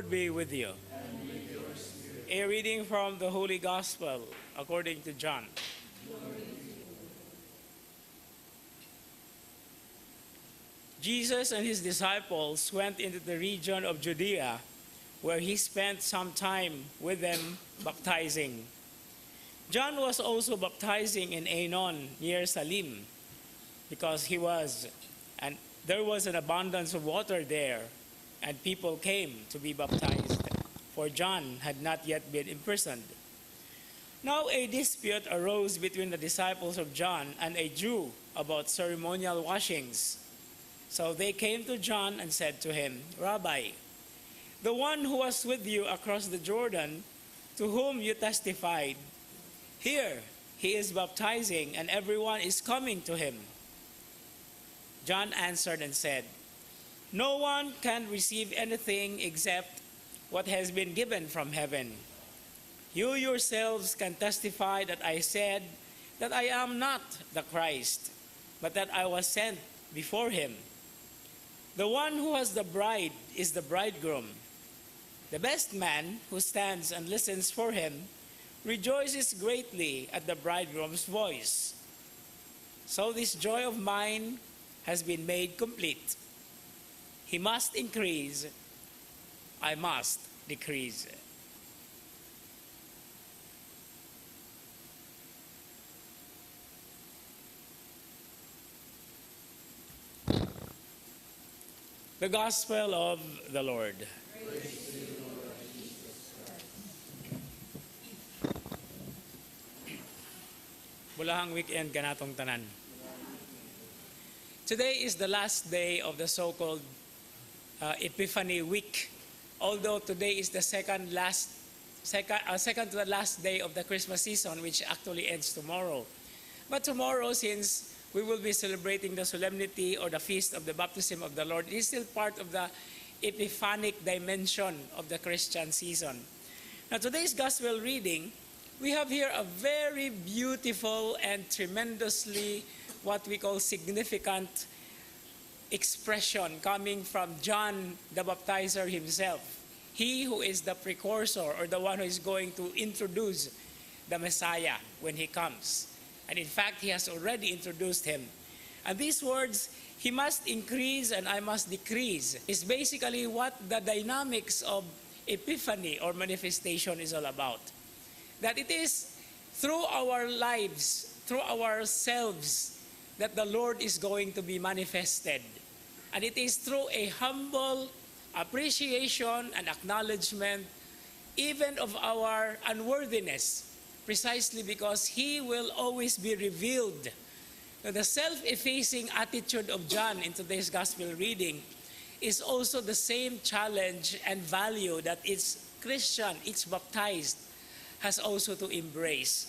Lord be with you. And with your spirit. A reading from the Holy Gospel according to John. Jesus and his disciples went into the region of Judea, where he spent some time with them baptizing. John was also baptizing in Aenon near Salim, because there was an abundance of water there, and people came to be baptized, for John had not yet been imprisoned. Now a dispute arose between the disciples of John and a Jew about ceremonial washings. So they came to John and said to him, "Rabbi, the one who was with you across the Jordan, to whom you testified, here he is baptizing, and everyone is coming to him." John answered and said, "No one can receive anything except what has been given from heaven. You yourselves can testify that I said that I am not the Christ, but that I was sent before him. The one who has the bride is the bridegroom. The best man who stands and listens for him rejoices greatly at the bridegroom's voice. So this joy of mine has been made complete. He must increase, I must decrease." The Gospel of the Lord. Praise to you, Lord Jesus Christ. Bulahang weekend kanatong tanan. Today is the last day of the so-called Epiphany week. Although today is the second to the last day of the Christmas season, which actually ends tomorrow. But tomorrow, since we will be celebrating the solemnity or the feast of the baptism of the Lord, it is still part of the epiphanic dimension of the Christian season. Now, today's gospel reading, we have here a very beautiful and tremendously what we call significant expression coming from John the Baptizer himself. He who is the precursor, or the one who is going to introduce the Messiah when he comes. And in fact, he has already introduced him. And these words, "He must increase and I must decrease," is basically what the dynamics of Epiphany or manifestation is all about. That it is through our lives, through ourselves, that the Lord is going to be manifested. And it is through a humble appreciation and acknowledgement even of our unworthiness, precisely because he will always be revealed. Now, the self-effacing attitude of John in today's gospel reading is also the same challenge and value that each Christian, each baptized, has also to embrace.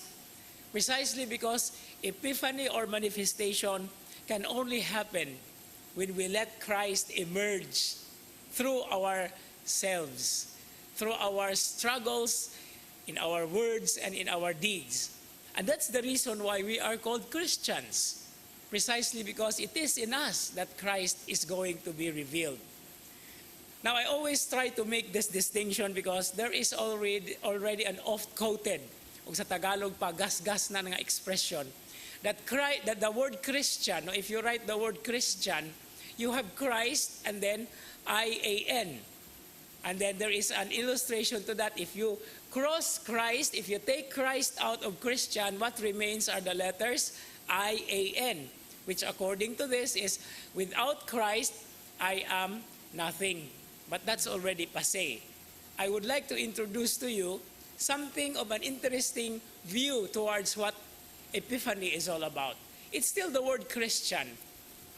Precisely because epiphany or manifestation can only happen when we let Christ emerge through ourselves, through our struggles, in our words and in our deeds. And that's the reason why we are called Christians, precisely because it is in us that Christ is going to be revealed. Now, I always try to make this distinction because there is already an oft-quoted, o sa Tagalog pa, gas-gas na nga expression, that the word Christian, if you write the word Christian, you have Christ and then I-A-N. And then there is an illustration to that. If you cross Christ, if you take Christ out of Christian, what remains are the letters I-A-N, which according to this is, without Christ, I am nothing. But that's already passé. I would like to introduce to you something of an interesting view towards what Epiphany is all about. It's still the word Christian.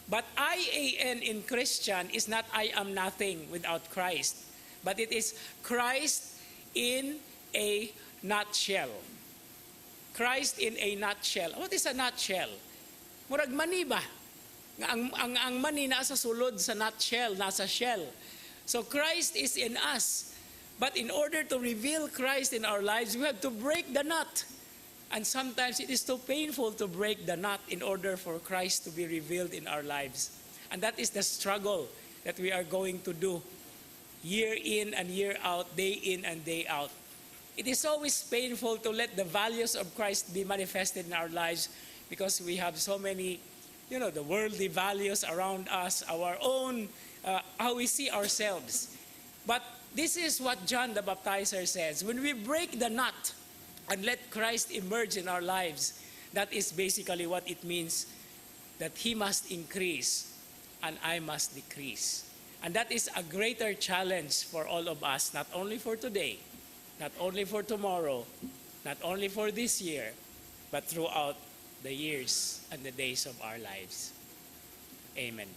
But I-A-N in Christian is not I am nothing without Christ. But it is Christ in a nutshell. Christ in a nutshell. What is a nutshell? Murag mani ba? Ang mani nasa sulod sa nutshell, nasa shell. So Christ is in us. But in order to reveal Christ in our lives, we have to break the nut. And sometimes it is too painful to break the nut in order for Christ to be revealed in our lives. And that is the struggle that we are going to do year in and year out, day in and day out. It is always painful to let the values of Christ be manifested in our lives because we have so many, the worldly values around us, our own, how we see ourselves. But this is what John the Baptizer says. When we break the nut and let Christ emerge in our lives, that is basically what it means, that He must increase and I must decrease. And that is a greater challenge for all of us, not only for today, not only for tomorrow, not only for this year, but throughout the years and the days of our lives. Amen.